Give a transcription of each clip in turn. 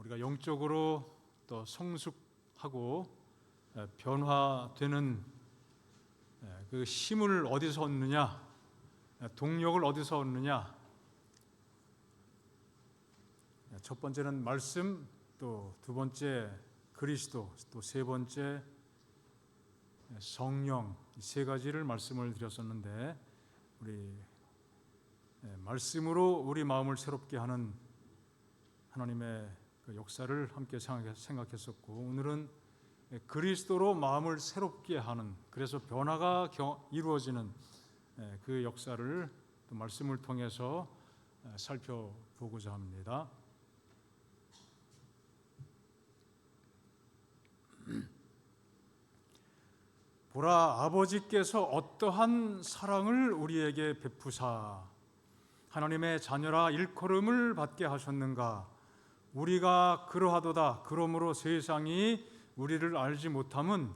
우리가 영적으로 또 성숙하고 변화되는 그 힘을 어디서 얻느냐, 동력을 어디서 얻느냐. 첫 번째는 말씀, 또 두 번째 그리스도, 또 세 번째 성령, 이 세 가지를 말씀을 드렸었는데, 우리 말씀으로 우리 마음을 새롭게 하는 하나님의 그 역사를 함께 생각했었고, 오늘은 그리스도로 마음을 새롭게 하는, 그래서 변화가 이루어지는 그 역사를 또 말씀을 통해서 살펴보고자 합니다. 보라, 아버지께서 어떠한 사랑을 우리에게 베푸사 하나님의 자녀라 일컬음을 받게 하셨는가. 우리가 그러하도다. 그러므로 세상이 우리를 알지 못함은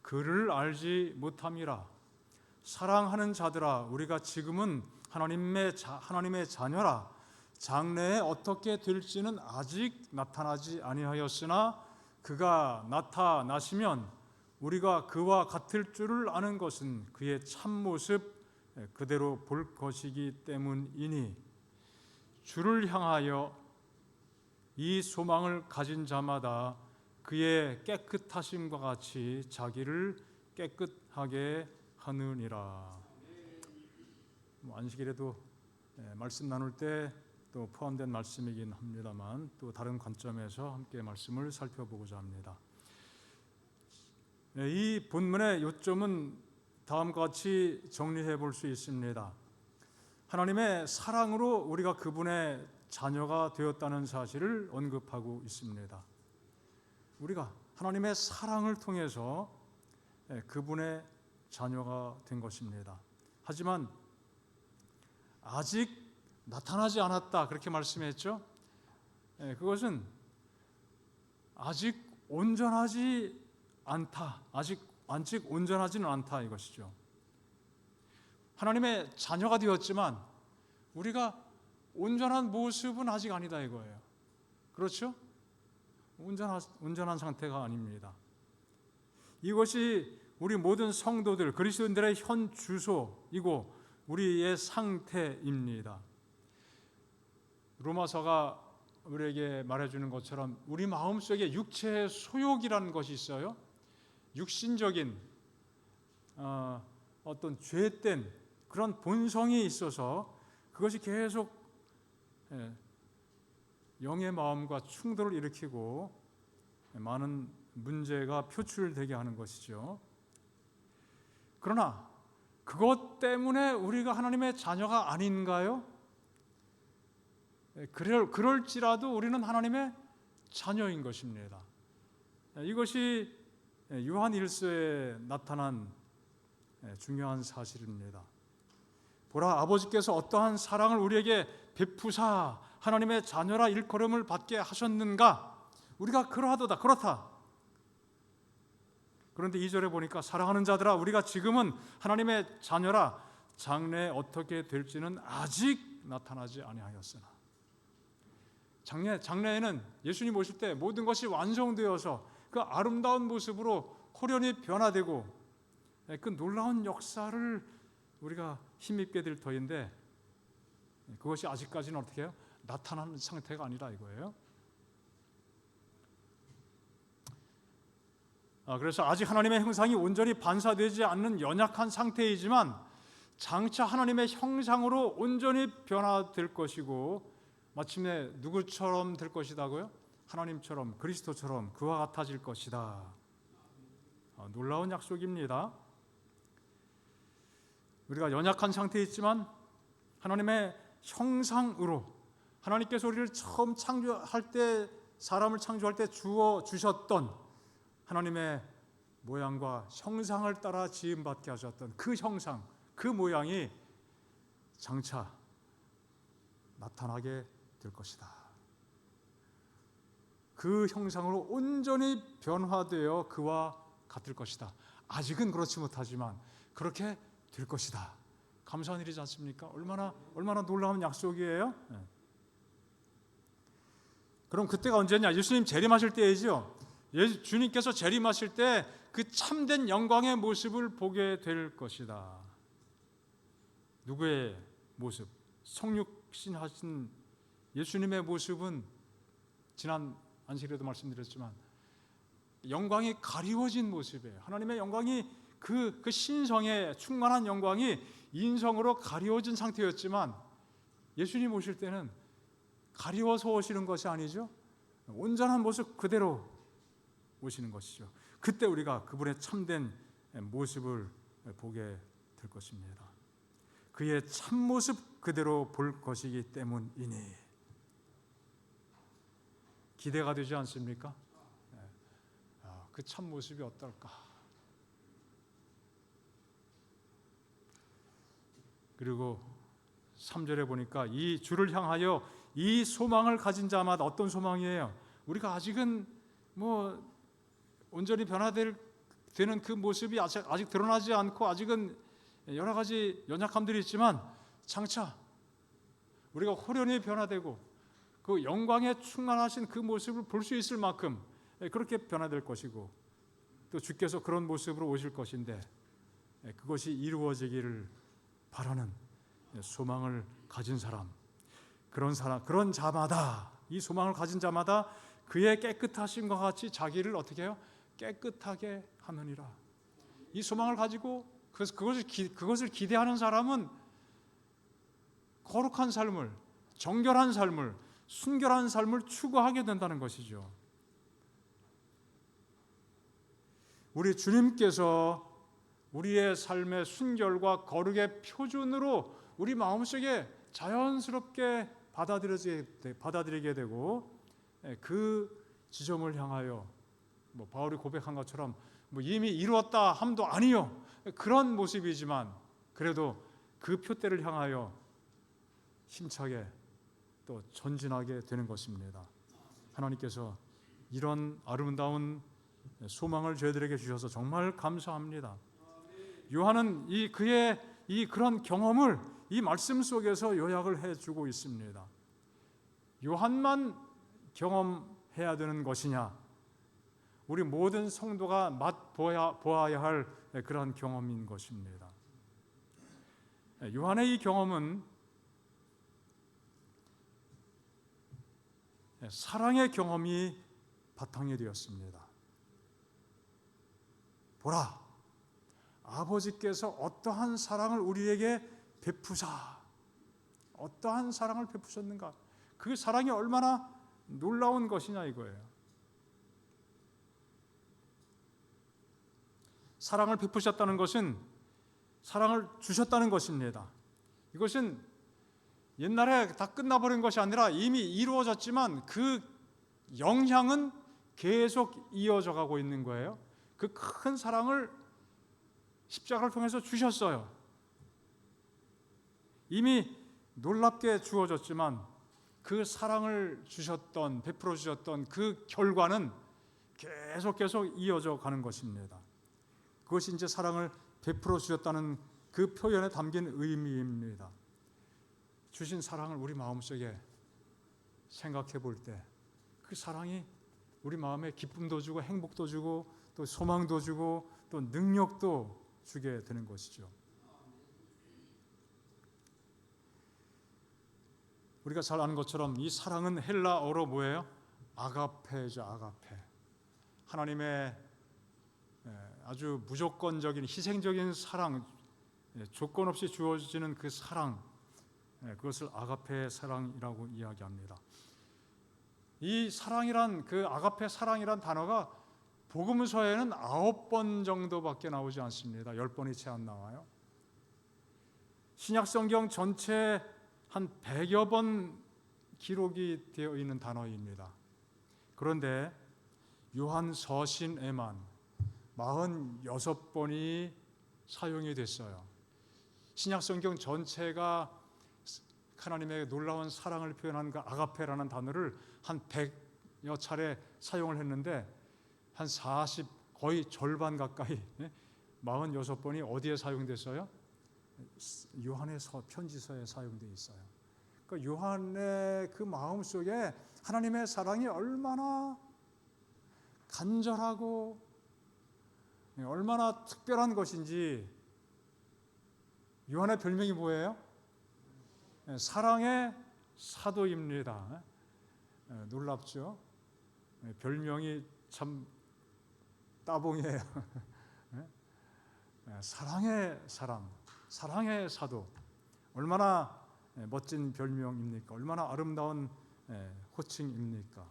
그를 알지 못함이라. 사랑하는 자들아, 우리가 지금은 하나님의 자녀라. 장래에 어떻게 될지는 아직 나타나지 아니하였으나 그가 나타나시면 우리가 그와 같을 줄을 아는 것은 그의 참모습 그대로 볼 것이기 때문이니, 주를 향하여 이 소망을 가진 자마다 그의 깨끗하심과 같이 자기를 깨끗하게 하느니라. 안식일에도 말씀 나눌 때 또 포함된 말씀이긴 합니다만, 또 다른 관점에서 함께 말씀을 살펴보고자 합니다. 이 본문의 요점은 다음과 같이 정리해 볼 수 있습니다. 하나님의 사랑으로 우리가 그분의 자녀가 되었다는 사실을 언급하고 있습니다. 우리가 하나님의 사랑을 통해서 그분의 자녀가 된 것입니다. 하지만 아직 나타나지 않았다, 그렇게 말씀했죠. 그것은 아직 온전하지 않다, 아직 온전하지는 않다, 이것이죠. 하나님의 자녀가 되었지만 우리가 온전한 모습은 아직 아니다, 이거예요. 그렇죠? 온전한 상태가 아닙니다. 이것이 우리 모든 성도들, 그리스도인들의 현 주소이고 우리의 상태입니다. 로마서가 우리에게 말해주는 것처럼 우리 마음속에 육체의 소욕이라는 것이 있어요. 육신적인 어떤 죄된 그런 본성이 있어서 그것이 계속 영의 마음과 충돌을 일으키고 많은 문제가 표출되게 하는 것이죠. 그러나 그것 때문에 우리가 하나님의 자녀가 아닌가요? 그럴지라도 우리는 하나님의 자녀인 것입니다. 이것이 요한 1서에 나타난 중요한 사실입니다. 보라, 아버지께서 어떠한 사랑을 우리에게 베푸사 하나님의 자녀라 일컬음을 받게 하셨는가. 우리가 그러하도다, 그렇다. 그런데 2절에 보니까 사랑하는 자들아, 우리가 지금은 하나님의 자녀라 장래에 어떻게 될지는 아직 나타나지 아니하였으나. 장래에는 예수님 오실 때 모든 것이 완성되어서 그 아름다운 모습으로 호련히 변화되고 그 놀라운 역사를 우리가 힘입게 될 터인데, 그것이 아직까지는 어떻게 해요? 나타나는 상태가 아니라 이거예요. 그래서 아직 하나님의 형상이 온전히 반사되지 않는 연약한 상태이지만 장차 하나님의 형상으로 온전히 변화될 것이고, 마침내 누구처럼 될 것이다고요? 하나님처럼, 그리스도처럼 그와 같아질 것이다. 놀라운 약속입니다. 우리가 연약한 상태에 있지만 하나님의 형상으로, 하나님께서 우리를 처음 창조할 때, 사람을 창조할 때 주셨던 하나님의 모양과 형상을 따라 지음받게 하셨던 그 형상, 그 모양이 장차 나타나게 될 것이다. 그 형상으로 온전히 변화되어 그와 같을 것이다. 아직은 그렇지 못하지만 그렇게 될 것이다. 감사한 일이지 않습니까? 얼마나 놀라운 약속이에요. 그럼 그때가 언제냐? 예수님 재림하실 때이죠. 주님께서 재림하실 때 그 참된 영광의 모습을 보게 될 것이다. 누구의 모습? 성육신 하신 예수님의 모습은 지난 안식일에도 말씀드렸지만 영광이 가리워진 모습이에요. 하나님의 영광이 그 신성의 충만한 영광이 인성으로 가리워진 상태였지만 예수님 오실 때는 가리워서 오시는 것이 아니죠. 온전한 모습 그대로 오시는 것이죠. 그때 우리가 그분의 참된 모습을 보게 될 것입니다. 그의 참모습 그대로 볼 것이기 때문이니 기대가 되지 않습니까? 그 참모습이 어떨까? 그리고 3절에 보니까 이 주를 향하여 이 소망을 가진 자마다 어떤 소망이에요? 우리가 아직은 온전히 변화되는 그 모습이 아직 드러나지 않고 아직은 여러 가지 연약함들이 있지만 장차 우리가 호련히 변화되고 그 영광에 충만하신 그 모습을 볼 수 있을 만큼 그렇게 변화될 것이고 또 주께서 그런 모습으로 오실 것인데 그것이 이루어지기를 바라는 소망을 가진 사람, 그런 자마다 이 소망을 가진 자마다 그의 깨끗하심과 같이 자기를 어떻게 해요? 깨끗하게 하느니라. 이 소망을 가지고 그것을 기대하는 사람은 거룩한 삶을, 정결한 삶을, 순결한 삶을 추구하게 된다는 것이죠. 우리 주님께서 우리의 삶의 순결과 거룩의 표준으로 우리 마음속에 자연스럽게 받아들이게 되고 그 지점을 향하여 바울이 고백한 것처럼 이미 이루었다 함도 아니요 그런 모습이지만 그래도 그 표대를 향하여 힘차게 또 전진하게 되는 것입니다. 하나님께서 이런 아름다운 소망을 저희들에게 주셔서 정말 감사합니다. 요한은 그의 그런 경험을 이 말씀 속에서 요약을 해주고 있습니다. 요한만 경험해야 되는 것이냐? 우리 모든 성도가 맛보아야 할 그러한 경험인 것입니다. 요한의 이 경험은 사랑의 경험이 바탕이 되었습니다. 보라, 아버지께서 어떠한 사랑을 우리에게 어떠한 사랑을 베푸셨는가? 그 사랑이 얼마나 놀라운 것이냐 이거예요. 사랑을 베푸셨다는 것은 사랑을 주셨다는 것입니다. 이것은 옛날에 다 끝나버린 것이 아니라 이미 이루어졌지만 그 영향은 계속 이어져 가고 있는 거예요. 그 큰 사랑을 십자가를 통해서 주셨어요. 이미 놀랍게 주어졌지만 그 사랑을 베풀어 주셨던 그 결과는 계속 이어져 가는 것입니다. 그것이 이제 사랑을 베풀어 주셨다는 그 표현에 담긴 의미입니다. 주신 사랑을 우리 마음속에 생각해 볼 때 그 사랑이 우리 마음에 기쁨도 주고 행복도 주고 또 소망도 주고 또 능력도 주게 되는 것이죠. 우리가 잘 아는 것처럼 이 사랑은 헬라어로 뭐예요? 아가페죠. 아가페. 하나님의 아주 무조건적인 희생적인 사랑, 조건 없이 주어지는 그 사랑, 그것을 아가페 사랑이라고 이야기합니다. 이 사랑이란 그 아가페 사랑이란 단어가 복음서에는 9번 정도밖에 나오지 않습니다. 10번이 채 안 나와요. 신약 성경 전체 한 100여 번 기록이 되어 있는 단어입니다. 그런데 요한 서신에만 46번이 사용이 됐어요. 신약 성경 전체가 하나님의 놀라운 사랑을 표현한 그 아가페라는 단어를 한 100여 차례 사용을 했는데 한 40, 거의 절반 가까이 46번이 어디에 사용됐어요? 요한의 편지서에 사용되어 있어요. 그 요한의 그 마음 속에 하나님의 사랑이 얼마나 간절하고 얼마나 특별한 것인지. 요한의 별명이 뭐예요? 사랑의 사도입니다. 놀랍죠? 별명이 참 따봉이에요. 사랑의 사람, 사랑의 사도. 얼마나 멋진 별명입니까? 얼마나 아름다운 호칭입니까?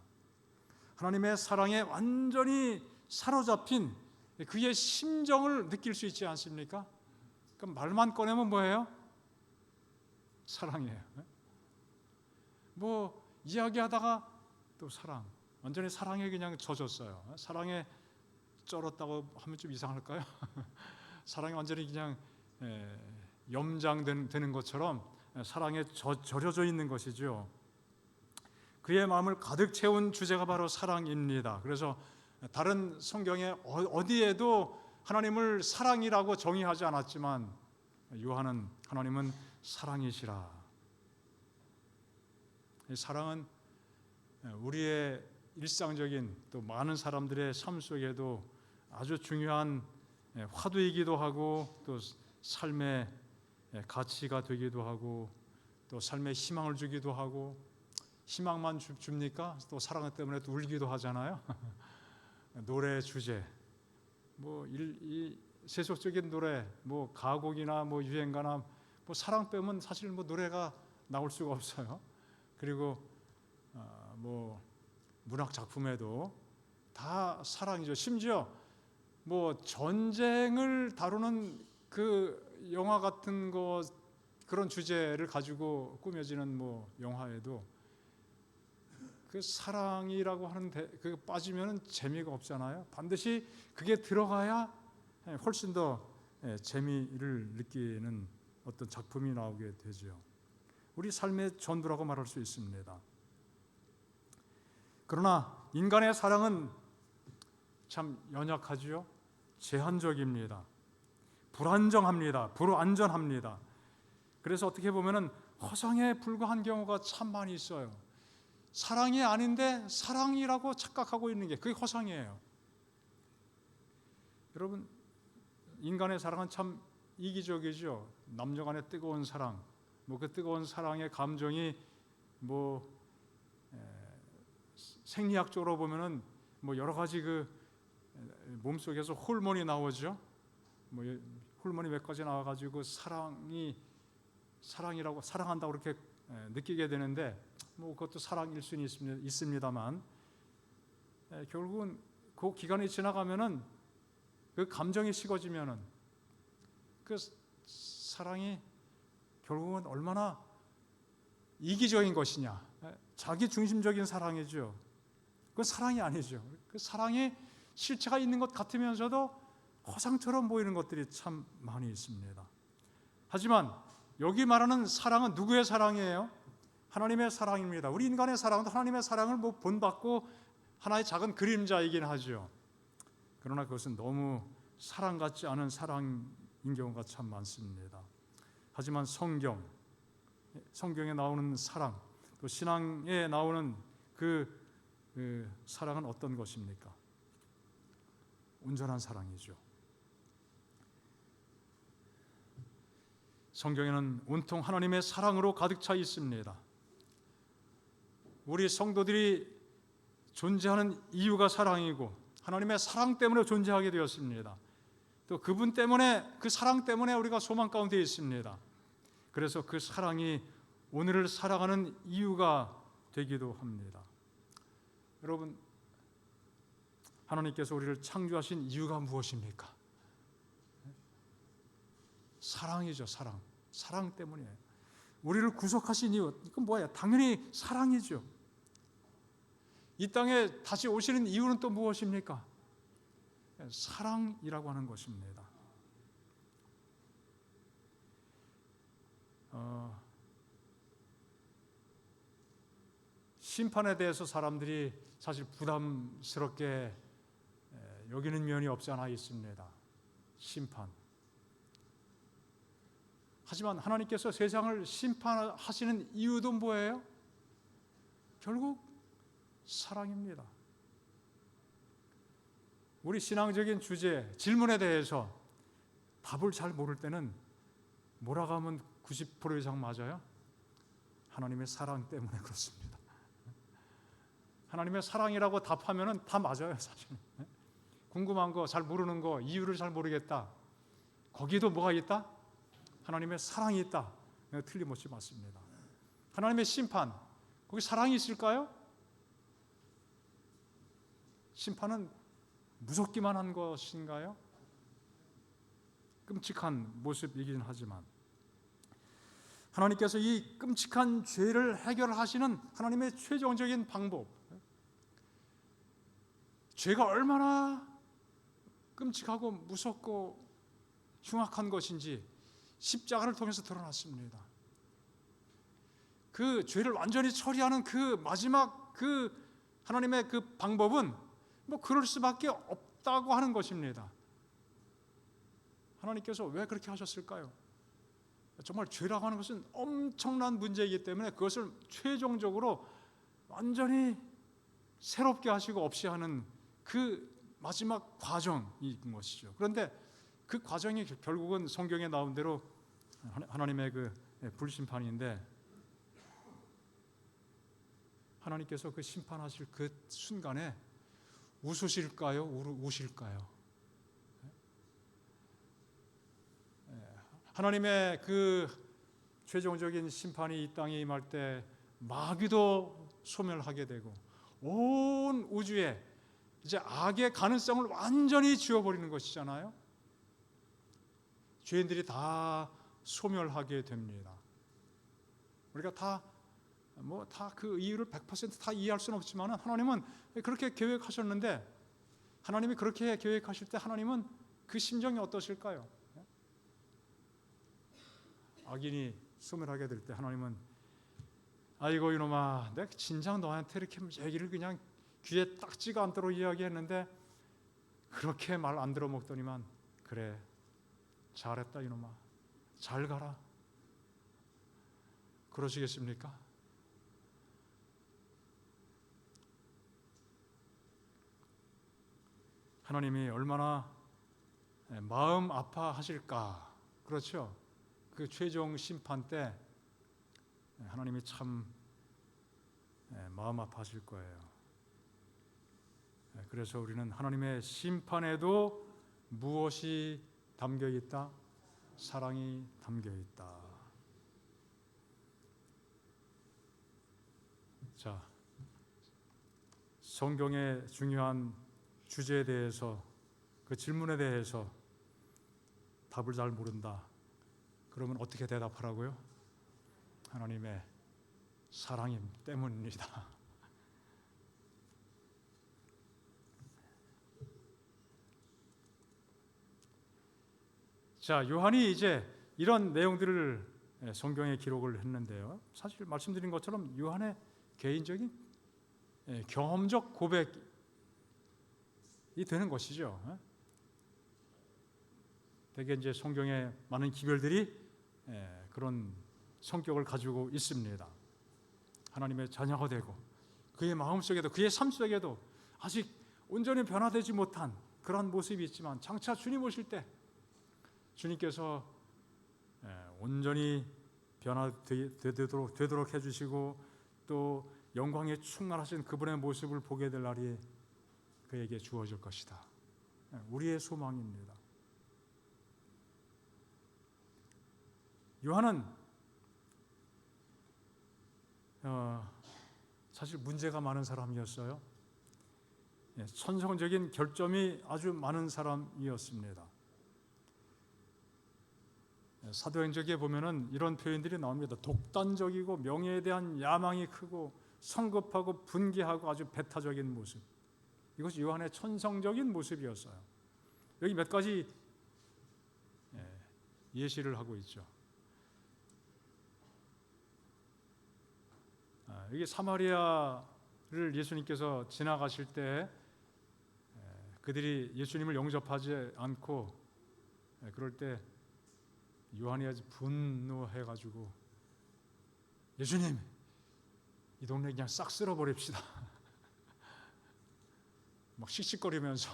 하나님의 사랑에 완전히 사로잡힌 그의 심정을 느낄 수 있지 않습니까? 그럼 말만 꺼내면 뭐예요? 사랑이에요. 뭐 이야기하다가 또 사랑, 완전히 사랑에 그냥 젖었어요. 사랑에 쩔었다고 하면 좀 이상할까요? 사랑이 완전히 그냥 염장되는 것처럼 사랑에 절여져 있는 것이죠. 그의 마음을 가득 채운 주제가 바로 사랑입니다. 그래서 다른 성경에 어디에도 하나님을 사랑이라고 정의하지 않았지만 요한은 하나님은 사랑이시라. 이 사랑은 우리의 일상적인 또 많은 사람들의 삶 속에도 아주 중요한 화두이기도 하고 또 삶의 가치가 되기도 하고 또 삶의 희망을 주기도 하고. 희망만 줍니까? 또 사랑 때문에 또 울기도 하잖아요. 노래 주제, 뭐 이 세속적인 노래, 뭐 가곡이나 뭐 유행가나 뭐 사랑 빼면 사실 뭐 노래가 나올 수가 없어요. 그리고 뭐 문학 작품에도 다 사랑이죠. 심지어 뭐 전쟁을 다루는 그 영화 같은 거, 그런 주제를 가지고 꾸며지는 뭐 영화에도 그 사랑이라고 하는데 그 빠지면 재미가 없잖아요. 반드시 그게 들어가야 훨씬 더 재미를 느끼는 어떤 작품이 나오게 되죠. 우리 삶의 전부라고 말할 수 있습니다. 그러나 인간의 사랑은 참 연약하지요. 제한적입니다. 불안정합니다. 불안전합니다. 그래서 어떻게 보면은 허상에 불과한 경우가 참 많이 있어요. 사랑이 아닌데 사랑이라고 착각하고 있는 게 그게 허상이에요. 여러분, 인간의 사랑은 참 이기적이죠. 남녀 간의 뜨거운 사랑, 뭐 그 뜨거운 사랑의 감정이 뭐 생리학적으로 보면은 뭐 여러 가지 그 몸속에서 호르몬이 나오죠. 뭐 호르몬이 몇 가지 나와가지고 사랑이라고 사랑한다고 그렇게 느끼게 되는데 뭐 그것도 사랑일 수는 있습니다만 결국은 그 기간이 지나가면은 그 감정이 식어지면은 그 사랑이 결국은 얼마나 이기적인 것이냐, 자기 중심적인 사랑이죠. 그 사랑이 아니죠. 그 사랑이 실체가 있는 것 같으면서도 허상처럼 보이는 것들이 참 많이 있습니다. 하지만 여기 말하는 사랑은 누구의 사랑이에요? 하나님의 사랑입니다. 우리 인간의 사랑은 하나님의 사랑을 뭐 본받고 하나의 작은 그림자이긴 하죠. 그러나 그것은 너무 사랑 같지 않은 사랑인 경우가 참 많습니다. 하지만 성경에 나오는 사랑, 또 신앙에 나오는 그 사랑은 어떤 것입니까? 온전한 사랑이죠. 성경에는 온통 하나님의 사랑으로 가득 차 있습니다. 우리 성도들이 존재하는 이유가 사랑이고 하나님의 사랑 때문에 존재하게 되었습니다. 또 그분 때문에, 그 사랑 때문에 우리가 소망 가운데 있습니다. 그래서 그 사랑이 오늘을 살아가는 이유가 되기도 합니다. 여러분, 하나님께서 우리를 창조하신 이유가 무엇입니까? 사랑이죠. 사랑 때문이에요. 우리를 구속하신 이유, 그건 뭐예요? 당연히 사랑이죠. 이 땅에 다시 오시는 이유는 또 무엇입니까? 사랑이라고 하는 것입니다. 심판에 대해서 사람들이 사실 부담스럽게 여기는 면이 없지 않아 있습니다. 심판. 하지만 하나님께서 세상을 심판하시는 이유도 뭐예요? 결국 사랑입니다. 우리 신앙적인 주제, 질문에 대해서 답을 잘 모를 때는 뭐라고 하면 90% 이상 맞아요? 하나님의 사랑 때문에 그렇습니다. 하나님의 사랑이라고 답하면 다 맞아요, 사실. 궁금한 거, 잘 모르는 거, 이유를 잘 모르겠다. 거기도 뭐가 있다? 하나님의 사랑이 있다. 틀림없이 맞습니다. 하나님의 심판, 거기 사랑이 있을까요? 심판은 무섭기만 한 것인가요? 끔찍한 모습이긴 하지만 하나님께서 이 끔찍한 죄를 해결하시는 하나님의 최종적인 방법, 죄가 얼마나 끔찍하고 무섭고 흉악한 것인지 십자가를 통해서 드러났습니다. 그 죄를 완전히 처리하는 그 마지막 그 하나님의 그 방법은 뭐 그럴 수밖에 없다고 하는 것입니다. 하나님께서 왜 그렇게 하셨을까요? 정말 죄라고 하는 것은 엄청난 문제이기 때문에 그것을 최종적으로 완전히 새롭게 하시고 없이 하는 그 마지막 과정인 것이죠. 그런데 그 과정이 결국은 성경에 나온 대로 하나님의 그 불심판인데, 하나님께서 그 심판하실 그 순간에 웃으실까요? 우실까요? 하나님의 그 최종적인 심판이 이 땅에 임할 때 마귀도 소멸하게 되고 온 우주에 이제 악의 가능성을 완전히 지워버리는 것이잖아요. 죄인들이 다 소멸하게 됩니다. 우리가 다 그 이유를 100% 다 이해할 수는 없지만 하나님은 그렇게 계획하셨는데, 하나님이 그렇게 계획하실 때 하나님은 그 심정이 어떠실까요? 악인이 소멸하게 될 때 하나님은 아이고 이놈아, 내가 진작 너한테 이렇게 얘기를 그냥 귀에 딱지가 않도록 이야기했는데 그렇게 말 안 들어먹더니만, 그래 잘했다 이놈아, 잘 가라, 그러시겠습니까? 하나님이 얼마나 마음 아파하실까. 그렇죠? 그 최종 심판 때 하나님이 참 마음 아파하실 거예요. 그래서 우리는 하나님의 심판에도 무엇이 담겨 있다? 사랑이 담겨 있다. 자, 성경의 중요한 주제에 대해서, 그 질문에 대해서 답을 잘 모른다. 그러면 어떻게 대답하라고요? 하나님의 사랑임 때문입니다. 자, 요한이 이제 이런 내용들을 성경에 기록을 했는데요. 사실 말씀드린 것처럼 요한의 개인적인 경험적 고백이 되는 것이죠. 대개 이제 성경의 많은 기별들이 그런 성격을 가지고 있습니다. 하나님의 자녀가 되고 그의 마음속에도 그의 삶 속에도 아직 온전히 변화되지 못한 그런 모습이 있지만, 장차 주님 오실 때 주님께서 온전히 변화되도록 해주시고 또 영광에 충만하신 그분의 모습을 보게 될 날이 그에게 주어질 것이다. 우리의 소망입니다. 요한은 사실 문제가 많은 사람이었어요. 천성적인 결점이 아주 많은 사람이었습니다. 사도행전에 보면은 이런 표현들이 나옵니다. 독단적이고 명예에 대한 야망이 크고 성급하고 분개하고 아주 배타적인 모습. 이것이 요한의 천성적인 모습이었어요. 여기 몇 가지 예시를 하고 있죠. 여기 사마리아를 예수님께서 지나가실 때 그들이 예수님을 영접하지 않고 그럴 때 요한이 아주 분노해가지고 예수님, 이 동네 그냥 싹 쓸어버립시다. 막 씩씩거리면서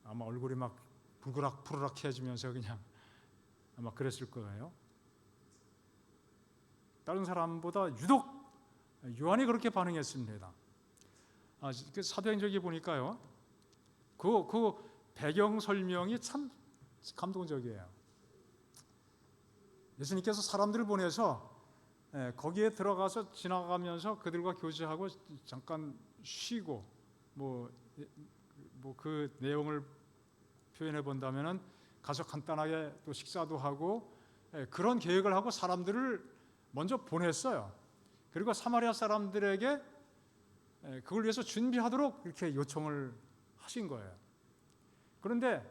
아마 얼굴이 막 푸르락해지면서 그냥 아마 그랬을 거예요. 다른 사람보다 유독 요한이 그렇게 반응했습니다. 그 사도행전에 보니까요, 그 배경 설명이 참 감동적이에요. 예수님께서 사람들을 보내서 거기에 들어가서 지나가면서 그들과 교제하고 잠깐 쉬고 뭐 그 내용을 표현해 본다면은 가서 간단하게 또 식사도 하고 그런 계획을 하고 사람들을 먼저 보냈어요. 그리고 사마리아 사람들에게 그걸 위해서 준비하도록 이렇게 요청을 하신 거예요. 그런데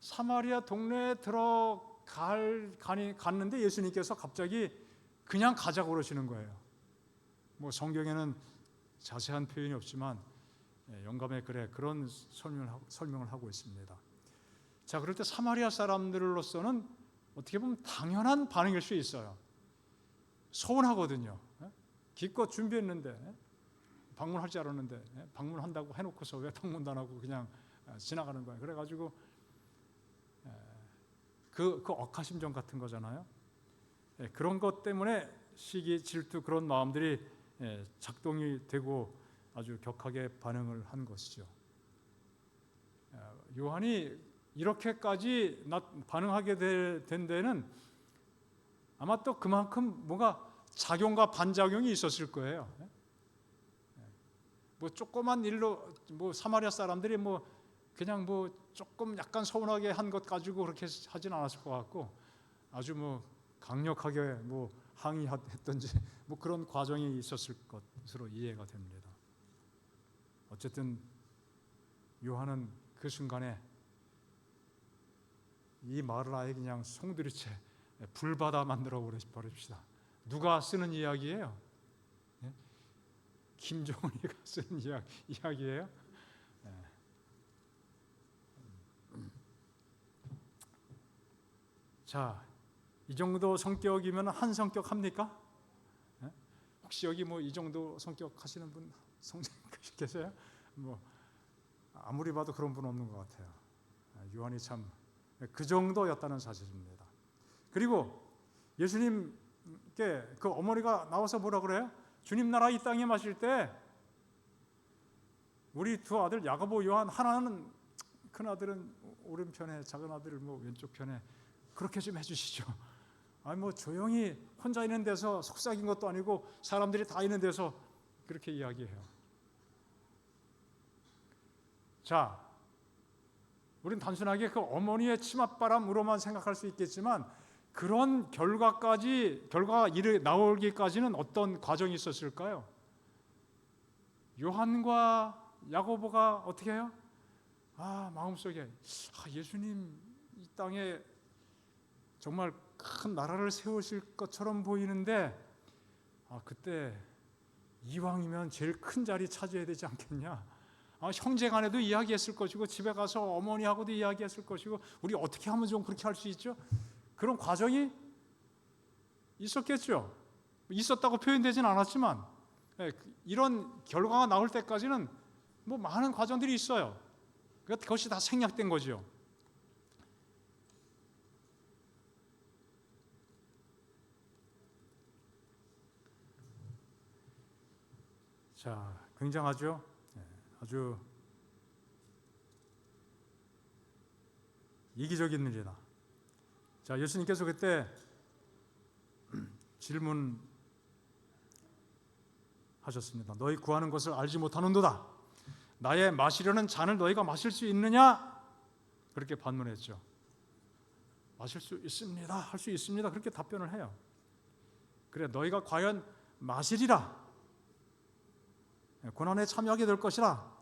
사마리아 동네에 갔는데 예수님께서 갑자기 그냥 가자고 그러시는 거예요. 뭐 성경에는 자세한 표현이 없지만 영감의 글에 그런 설명을 하고 있습니다. 자, 그럴 때 사마리아 사람들로서는 어떻게 보면 당연한 반응일 수 있어요. 서운하거든요. 기껏 준비했는데 방문할 줄 알았는데 방문한다고 해놓고서 왜 방문도 안 하고 그냥 지나가는 거예요. 그래가지고 그 억하심정 같은 거잖아요. 그런 것 때문에 시기, 질투 그런 마음들이 작동이 되고 아주 격하게 반응을 한 것이죠. 요한이 이렇게까지 반응하게 된 데는 아마 또 그만큼 뭔가 작용과 반작용이 있었을 거예요. 뭐 조그만 일로 뭐 사마리아 사람들이 뭐 그냥 뭐 조금 약간 서운하게 한 것 가지고 그렇게 하진 않았을 것 같고 아주 뭐 강력하게 뭐 항의했던지 뭐 그런 과정이 있었을 것으로 이해가 됩니다. 어쨌든 요한은 그 순간에 이 말을 아예 그냥 송두리째 불바다 만들어 버립시다. 누가 쓰는 이야기예요? 김정은이가 쓰는 이야기예요? 자, 이 정도 성격이면 한 성격 합니까? 혹시 여기 뭐 이 정도 성격 하시는 분 성령 계세요? 뭐 아무리 봐도 그런 분 없는 것 같아요. 요한이 참 그 정도였다는 사실입니다. 그리고 예수님께 그 어머니가 나와서 뭐라 그래요? 주님 나라 이 땅에 마실 때 우리 두 아들 야고보, 요한, 하나는 큰 아들은 오른편에, 작은 아들을 뭐 왼쪽 편에 그렇게 좀 해주시죠. 아니 뭐 조용히 혼자 있는 데서 속삭인 것도 아니고 사람들이 다 있는 데서 그렇게 이야기해요. 자, 우린 단순하게 그 어머니의 치맛바람으로만 생각할 수 있겠지만 그런 결과가 나오기까지는 어떤 과정이 있었을까요? 요한과 야고보가 어떻게 해요? 마음속에 예수님 이 땅에 정말 큰 나라를 세우실 것처럼 보이는데 그때 이왕이면 제일 큰 자리 차지해야 되지 않겠냐? 형제간에도 이야기했을 것이고 집에 가서 어머니하고도 이야기했을 것이고 우리 어떻게 하면 좀 그렇게 할 수 있죠? 그런 과정이 있었겠죠. 있었다고 표현되지는 않았지만 이런 결과가 나올 때까지는 뭐 많은 과정들이 있어요. 그것이 다 생략된 거죠. 자, 굉장하죠. 아주 이기적인 일이다. 자, 예수님께서 그때 질문하셨습니다. 너희 구하는 것을 알지 못하는도다. 나의 마시려는 잔을 너희가 마실 수 있느냐? 그렇게 반문했죠. 마실 수 있습니다. 할 수 있습니다. 그렇게 답변을 해요. 그래, 너희가 과연 마시리라. 고난에 참여하게 될 것이라.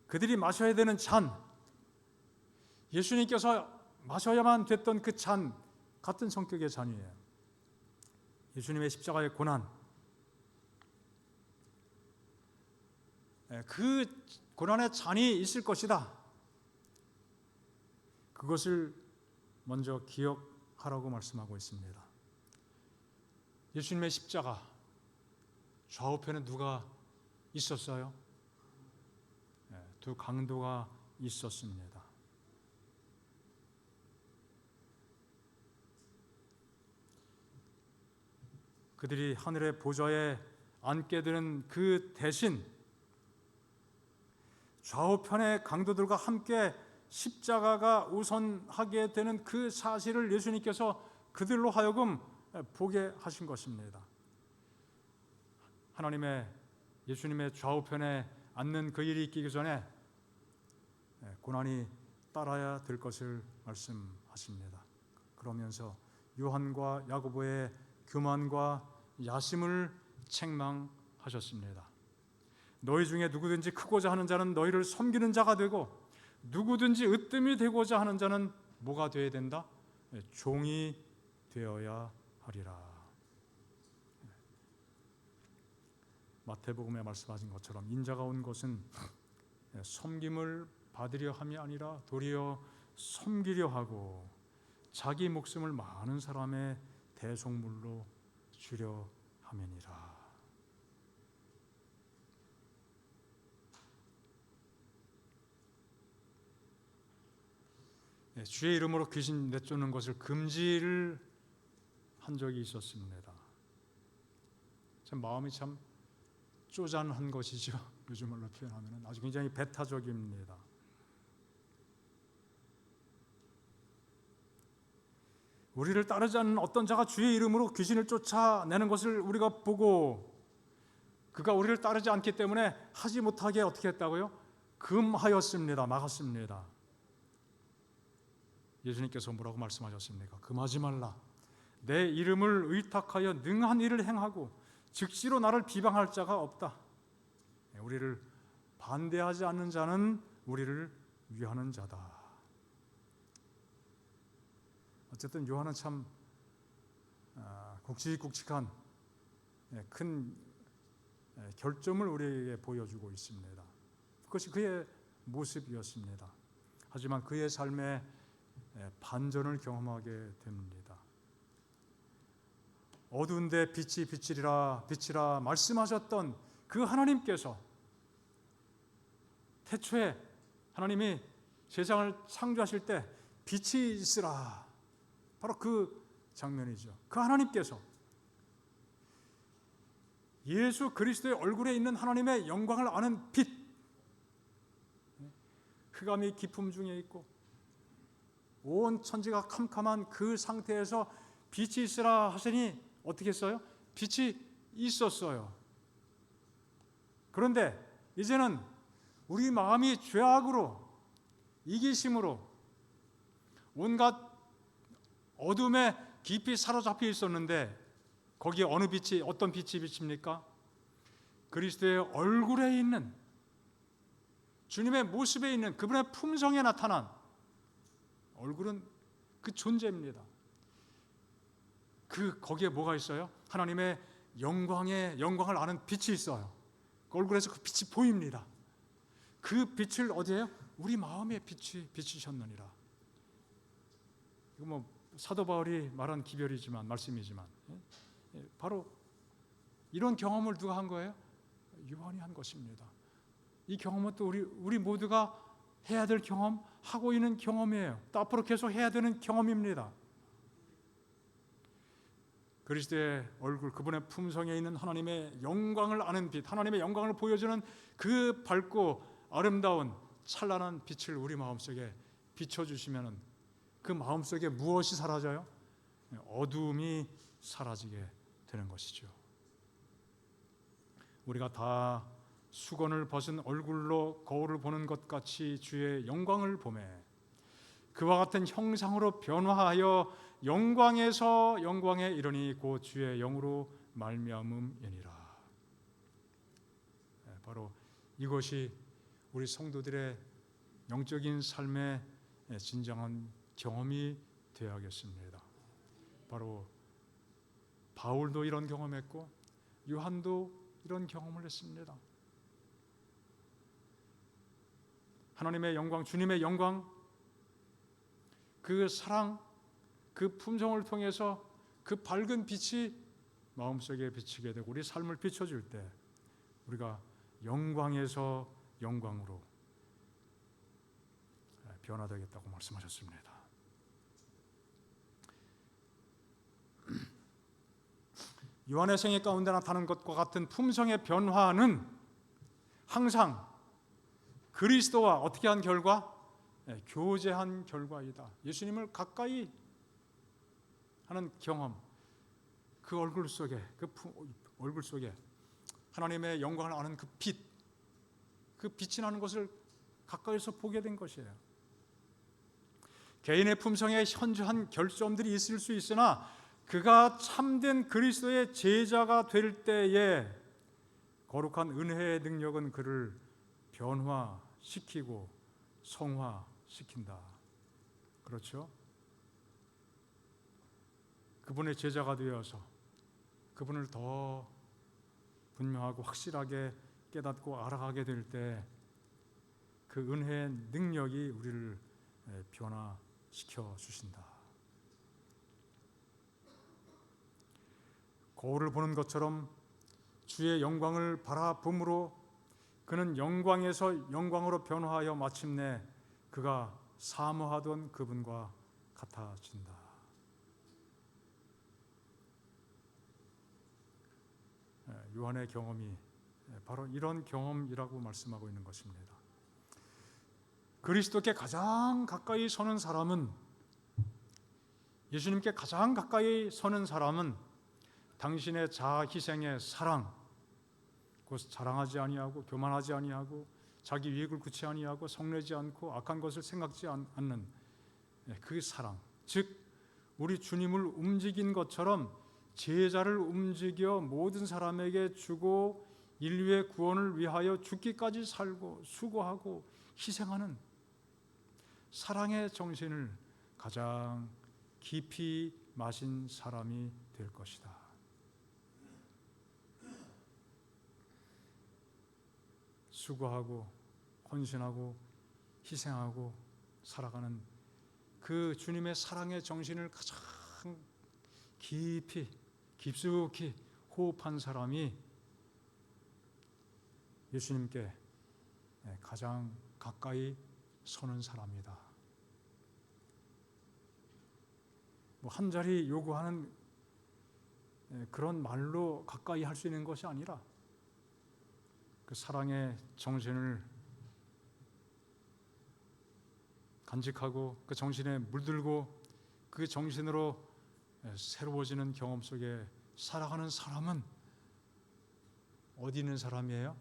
그들이 마셔야 되는 잔, 예수님께서 마셔야만 됐던 그 잔, 같은 성격의 잔이에요. 예수님의 십자가의 고난. 그 고난의 잔이 있을 것이다. 그것을 먼저 기억하라고 말씀하고 있습니다. 예수님의 십자가 좌우편에 누가 있었어요? 두 강도가 있었습니다. 그들이 하늘의 보좌에 앉게 되는 그 대신 좌우편의 강도들과 함께 십자가가 우선하게 되는 그 사실을 예수님께서 그들로 하여금 보게 하신 것입니다. 예수님의 좌우편에 앉는 그 일이 있기 전에 고난이 따라야 될 것을 말씀하십니다. 그러면서 요한과 야고보의 교만과 야심을 책망하셨습니다. 너희 중에 누구든지 크고자 하는 자는 너희를 섬기는 자가 되고 누구든지 으뜸이 되고자 하는 자는 뭐가 되어야 된다? 종이 되어야 하리라. 마태복음에 말씀하신 것처럼 인자가 온 것은 섬김을 받으려 함이 아니라 도리어 섬기려 하고 자기 목숨을 많은 사람의 대속물로 주려 함이니라. 주의 이름으로 귀신 내쫓는 것을 금지를 한 적이 있었습니다. 참 마음이 참 쪼잔한 것이죠. 요즘 말로 표현하면 아주 굉장히 배타적입니다. 우리를 따르지 않는 어떤 자가 주의 이름으로 귀신을 쫓아내는 것을 우리가 보고 그가 우리를 따르지 않기 때문에 하지 못하게 어떻게 했다고요? 금하였습니다. 막았습니다. 예수님께서 뭐라고 말씀하셨습니까? 금하지 말라. 내 이름을 의탁하여 능한 일을 행하고 즉시로 나를 비방할 자가 없다. 우리를 반대하지 않는 자는 우리를 위하는 자다. 어쨌든 요한은 참 굵직굵직한 큰 결점을 우리에게 보여주고 있습니다. 그것이 그의 모습이었습니다. 하지만 그의 삶에 반전을 경험하게 됩니다. 어두운데 빛이 비치리라 말씀하셨던 그 하나님께서 태초에 하나님이 세상을 창조하실 때 빛이 있으라, 바로 그 장면이죠. 그 하나님께서 예수 그리스도의 얼굴에 있는 하나님의 영광을 아는 빛, 흑암이 깊음 중에 있고 온 천지가 캄캄한 그 상태에서 빛이 있으라 하시니 어떻게 했어요? 빛이 있었어요. 그런데 이제는 우리 마음이 죄악으로 이기심으로 온갖 어둠에 깊이 사로잡혀 있었는데 거기에 어느 빛이, 어떤 빛이 비칩니까? 그리스도의 얼굴에 있는, 주님의 모습에 있는 그분의 품성에 나타난, 얼굴은 그 존재입니다. 거기에 뭐가 있어요? 하나님의 영광을 아는 빛이 있어요. 그 얼굴에서 그 빛이 보입니다. 그 빛을 어디에요? 우리 마음에 빛이 비치셨느니라. 이거 뭐 사도 바울이 말한 기별이지만, 말씀이지만 바로 이런 경험을 누가 한 거예요? 요한이 한 것입니다. 이 경험은 또 우리 모두가 해야 될 경험, 하고 있는 경험이에요. 또 앞으로 계속 해야 되는 경험입니다. 그리스도의 얼굴, 그분의 품성에 있는 하나님의 영광을 아는 빛, 하나님의 영광을 보여주는 그 밝고 아름다운 찬란한 빛을 우리 마음속에 비춰주시면 그 마음속에 무엇이 사라져요? 어두움이 사라지게 되는 것이죠. 우리가 다 수건을 벗은 얼굴로 거울을 보는 것 같이 주의 영광을 보매 그와 같은 형상으로 변화하여 영광에서 영광에 이르니 곧 주의 영으로 말미암음이니라. 바로 이것이 우리 성도들의 영적인 삶의 진정한 경험이 되어야겠습니다. 바로 바울도 이런 경험했고 요한도 이런 경험을 했습니다. 하나님의 영광, 주님의 영광, 그 사랑, 그 품성을 통해서 그 밝은 빛이 마음속에 비치게 되고 우리 삶을 비춰줄 때 우리가 영광에서 영광으로 변화되겠다고 말씀하셨습니다. 요한의 생애 가운데 나타나는 것과 같은 품성의 변화는 항상 그리스도와 어떻게 한 결과? 교제한 결과이다. 예수님을 가까이 하는 경험, 그 얼굴 속에 하나님의 영광을 아는 그 빛, 그 빛이 나는 것을 가까이서 보게 된 것이에요. 개인의 품성에 현저한 결점들이 있을 수 있으나 그가 참된 그리스도의 제자가 될 때에 거룩한 은혜의 능력은 그를 변화시키고 성화시킨다. 그렇죠? 그분의 제자가 되어서 그분을 더 분명하고 확실하게 깨닫고 알아가게 될 때 그 은혜의 능력이 우리를 변화시켜 주신다. 거울을 보는 것처럼 주의 영광을 바라봄으로 그는 영광에서 영광으로 변화하여 마침내 그가 사모하던 그분과 같아진다. 요한의 경험이 바로 이런 경험이라고 말씀하고 있는 것입니다. 그리스도께 가장 가까이 서는 사람은, 예수님께 가장 가까이 서는 사람은 당신의 자아 희생의 사랑, 곧 자랑하지 아니하고 교만하지 아니하고 자기 유익을 구치 아니하고 성내지 않고 악한 것을 생각지 않는 그 사랑, 즉 우리 주님을 움직인 것처럼 제자를 움직여 모든 사람에게 주고 인류의 구원을 위하여 죽기까지 살고 수고하고 희생하는 사랑의 정신을 가장 깊이 마신 사람이 될 것이다. 수고하고 헌신하고 희생하고 살아가는 그 주님의 사랑의 정신을 가장 깊숙이 호흡한 사람이 예수님께 가장 가까이 서는 사람이다. 한 자리 요구하는 그런 말로 가까이 할 수 있는 것이 아니라 그 사랑의 정신을 간직하고 그 정신에 물들고 그 정신으로 새로워지는 경험 속에 살아가는 사람은 어디 있는 사람이에요?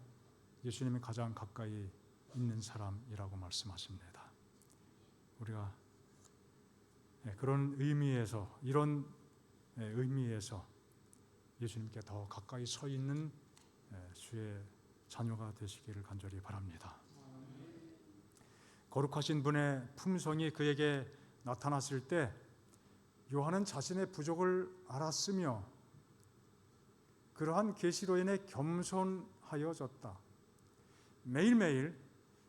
예수님이 가장 가까이 있는 사람이라고 말씀하십니다. 우리가 그런 의미에서, 이런 의미에서 예수님께 더 가까이 서 있는 주의 자녀가 되시기를 간절히 바랍니다. 거룩하신 분의 품성이 그에게 나타났을 때 요한은 자신의 부족을 알았으며 그러한 계시로 인해 겸손하여졌다. 매일매일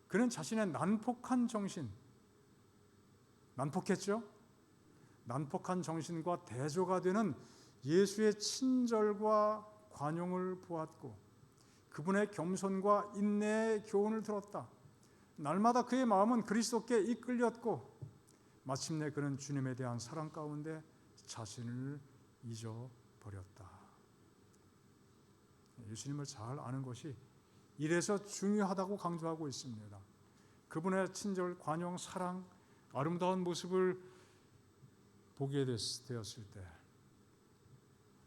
그는 자신의 난폭한 정신, 난폭했죠? 난폭한 정신과 대조가 되는 예수의 친절과 관용을 보았고 그분의 겸손과 인내의 교훈을 들었다. 날마다 그의 마음은 그리스도께 이끌렸고 마침내 그는 주님에 대한 사랑 가운데 자신을 잊어버렸다. 예수님을 잘 아는 것이 이래서 중요하다고 강조하고 있습니다. 그분의 친절, 관용, 사랑, 아름다운 모습을 보게 되었을 때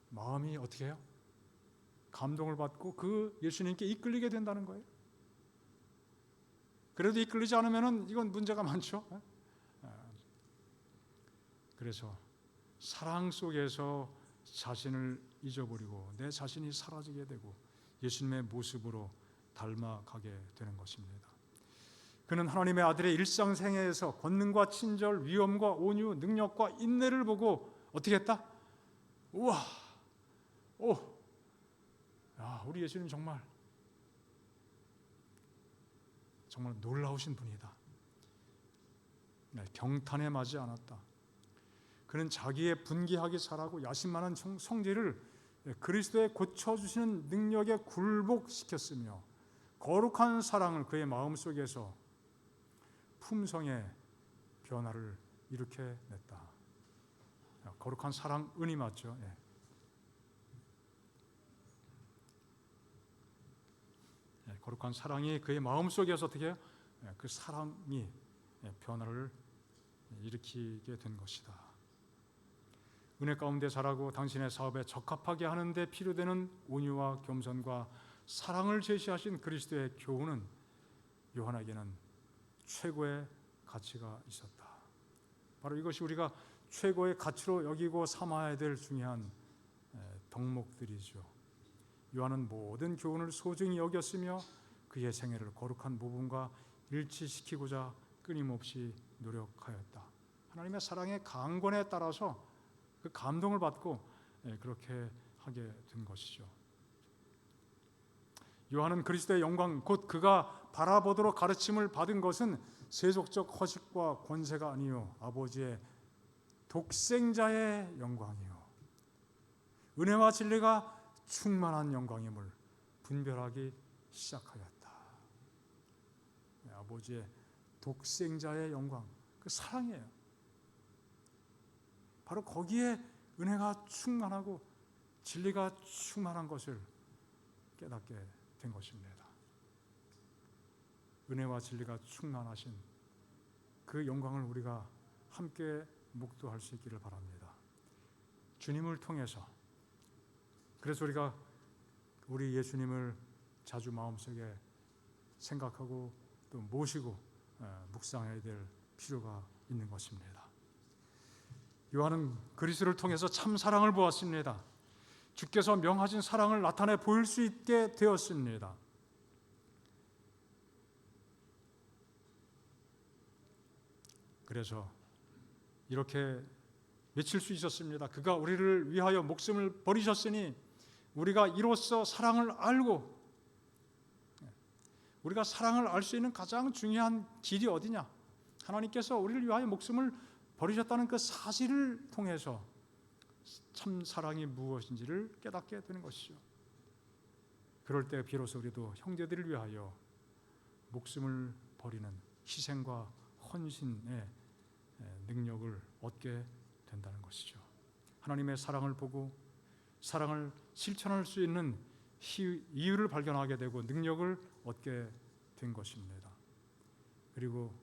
마음이 어떻게 해요? 감동을 받고 그 예수님께 이끌리게 된다는 거예요. 그래도 이끌리지 않으면 이건 문제가 많죠. 그래서 사랑 속에서 자신을 잊어버리고 내 자신이 사라지게 되고 예수님의 모습으로 닮아가게 되는 것입니다. 그는 하나님의 아들의 일상생애에서 권능과 친절, 위엄과 온유, 능력과 인내를 보고 어떻게 했다? 우와, 우리 예수님 정말 정말 놀라우신 분이다. 경탄에 맞지 않았다. 그는 자기의 분기하게 살아고 야심 많은 성질을 그리스도의 고쳐주시는 능력에 굴복시켰으며 거룩한 사랑을 그의 마음속에서 품성의 변화를 일으켜냈다. 거룩한 사랑, 은이 맞죠? 거룩한 사랑이 그의 마음속에서 어떻게 해요? 그 사랑이 변화를 일으키게 된 것이다. 은혜 가운데 자라고 당신의 사업에 적합하게 하는 데 필요되는 온유와 겸손과 사랑을 제시하신 그리스도의 교훈은 요한에게는 최고의 가치가 있었다. 바로 이것이 우리가 최고의 가치로 여기고 삼아야 될 중요한 덕목들이죠. 요한은 모든 교훈을 소중히 여겼으며 그의 생애를 거룩한 모범과 일치시키고자 끊임없이 노력하였다. 하나님의 사랑의 강권에 따라서 그 감동을 받고 그렇게 하게 된 것이죠. 요한은 그리스도의 영광, 곧 그가 바라보도록 가르침을 받은 것은 세속적 허식과 권세가 아니요 아버지의 독생자의 영광이요 은혜와 진리가 충만한 영광임을 분별하기 시작하였다. 아버지의 독생자의 영광, 그 사랑이에요. 바로 거기에 은혜가 충만하고 진리가 충만한 것을 깨닫게 된 것입니다. 은혜와 진리가 충만하신 그 영광을 우리가 함께 목도할 수 있기를 바랍니다. 주님을 통해서, 그래서 우리가 우리 예수님을 자주 마음속에 생각하고 또 모시고 묵상해야 될 필요가 있는 것입니다. 요한은 그리스도를 통해서 참 사랑을 보았습니다. 주께서 명하신 사랑을 나타내 보일 수 있게 되었습니다. 그래서 이렇게 외칠 수 있었습니다. 그가 우리를 위하여 목숨을 버리셨으니 우리가 이로써 사랑을 알고, 우리가 사랑을 알 수 있는 가장 중요한 길이 어디냐? 하나님께서 우리를 위하여 목숨을 버리셨다는 그 사실을 통해서 참 사랑이 무엇인지를 깨닫게 되는 것이죠. 그럴 때 비로소 우리도 형제들을 위하여 목숨을 버리는 희생과 헌신의 능력을 얻게 된다는 것이죠. 하나님의 사랑을 보고 사랑을 실천할 수 있는 이유를 발견하게 되고 능력을 얻게 된 것입니다. 그리고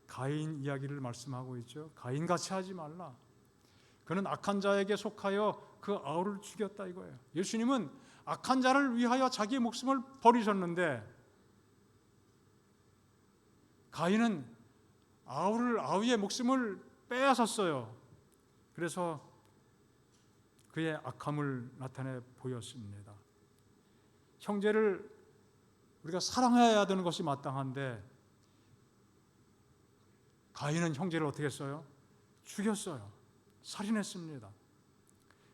가인 이야기를 말씀하고 있죠. 가인같이 하지 말라. 그는 악한 자에게 속하여 그 아우를 죽였다 이거예요. 예수님은 악한 자를 위하여 자기의 목숨을 버리셨는데 가인은 아우의 목숨을 빼앗았어요. 그래서 그의 악함을 나타내 보였습니다. 형제를 우리가 사랑해야 되는 것이 마땅한데 가인은 형제를 어떻게 했어요? 죽였어요. 살인했습니다.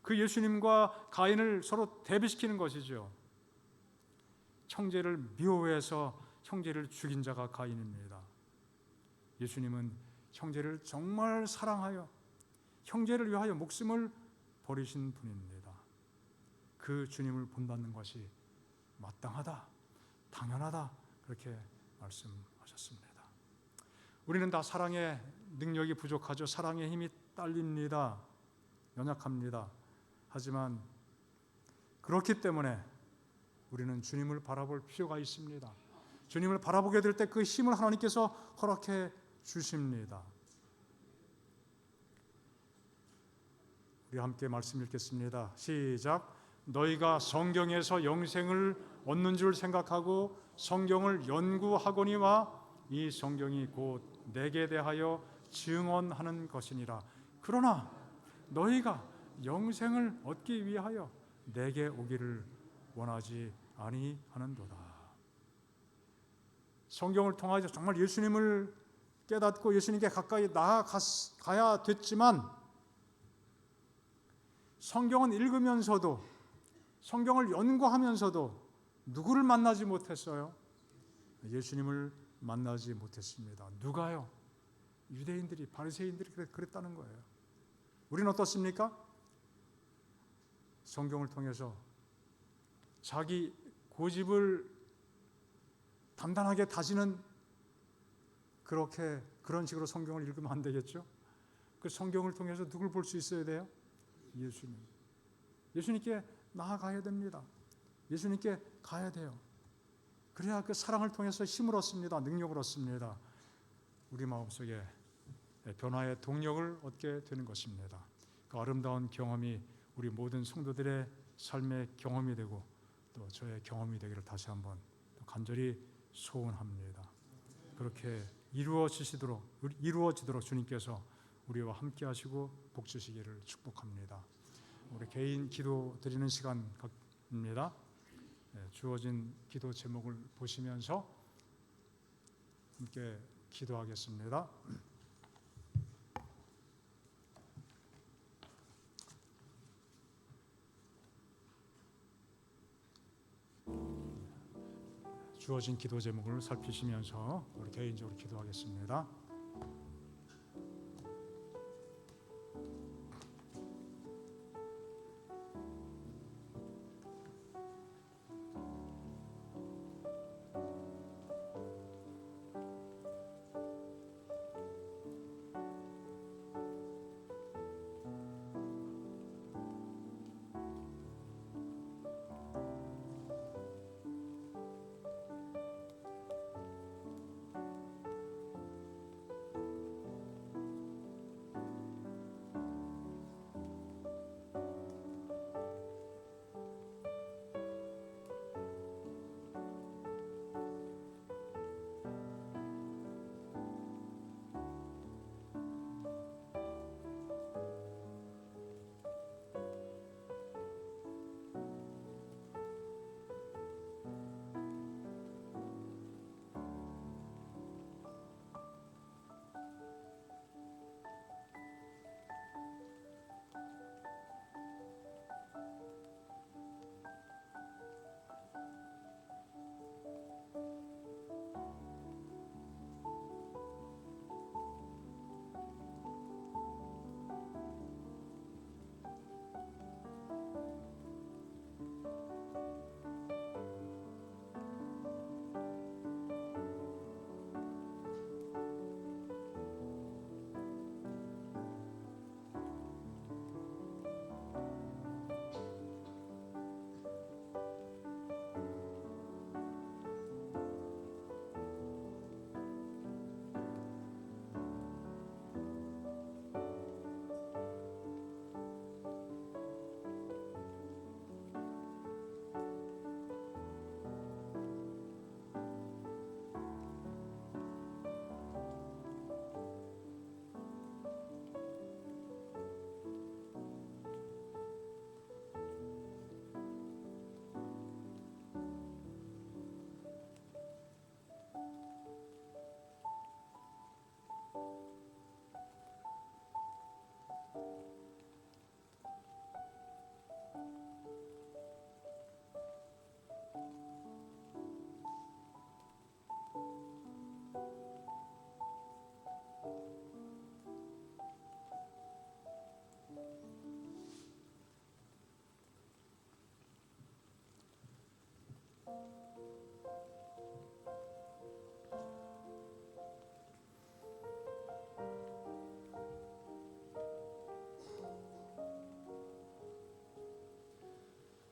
그 예수님과 가인을 서로 대비시키는 것이죠. 형제를 미워해서 형제를 죽인 자가 가인입니다. 예수님은 형제를 정말 사랑하여 형제를 위하여 목숨을 버리신 분입니다. 그 주님을 본받는 것이 마땅하다, 당연하다, 그렇게 말씀하셨습니다. 우리는 다 사랑의 능력이 부족하죠. 사랑의 힘이 딸립니다. 연약합니다. 하지만 그렇기 때문에 우리는 주님을 바라볼 필요가 있습니다. 주님을 바라보게 될 때 그 힘을 하나님께서 허락해 주십니다. 우리 함께 말씀 읽겠습니다. 시작. 너희가 성경에서 영생을 얻는 줄 생각하고 성경을 연구하거니와 이 성경이 곧 내게 대하여 증언하는 것이니라. 그러나 너희가 영생을 얻기 위하여 내게 오기를 원하지 아니하는도다. 성경을 통하여 정말 예수님을 깨닫고 예수님께 가까이 나아가야 됐지만 성경은 읽으면서도 성경을 연구하면서도 누구를 만나지 못했어요? 예수님을 만나지 못했습니다. 누가요? 유대인들이, 바리새인들이 그랬다는 거예요. 우리는 어떻습니까? 성경을 통해서 자기 고집을 단단하게 다지는 그런 식으로 성경을 읽으면 안 되겠죠? 그 성경을 통해서 누굴 볼 수 있어야 돼요? 예수님. 예수님께 나아가야 됩니다. 예수님께 가야 돼요. 그래야 그 사랑을 통해서 힘을 얻습니다. 능력을 얻습니다. 우리 마음속에 변화의 동력을 얻게 되는 것입니다. 그 아름다운 경험이 우리 모든 성도들의 삶의 경험이 되고 또 저의 경험이 되기를 다시 한번 간절히 소원합니다. 그렇게 이루어지도록 주님께서 우리와 함께 하시고 복 주시기를 축복합니다. 우리 개인 기도 드리는 시간입니다. 주어진 기도 제목을 보시면서 함께 기도하겠습니다. 주어진 기도 제목을 살피시면서 우리 개인적으로 기도하겠습니다.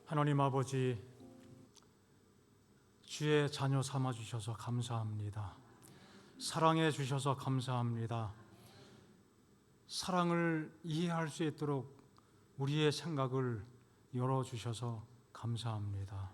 하나님 아버지, 주의 자녀 삼아 주셔서 감사합니다. 사랑해 주셔서 감사합니다. 사랑을 이해할 수 있도록 우리의 생각을 열어주셔서 감사합니다.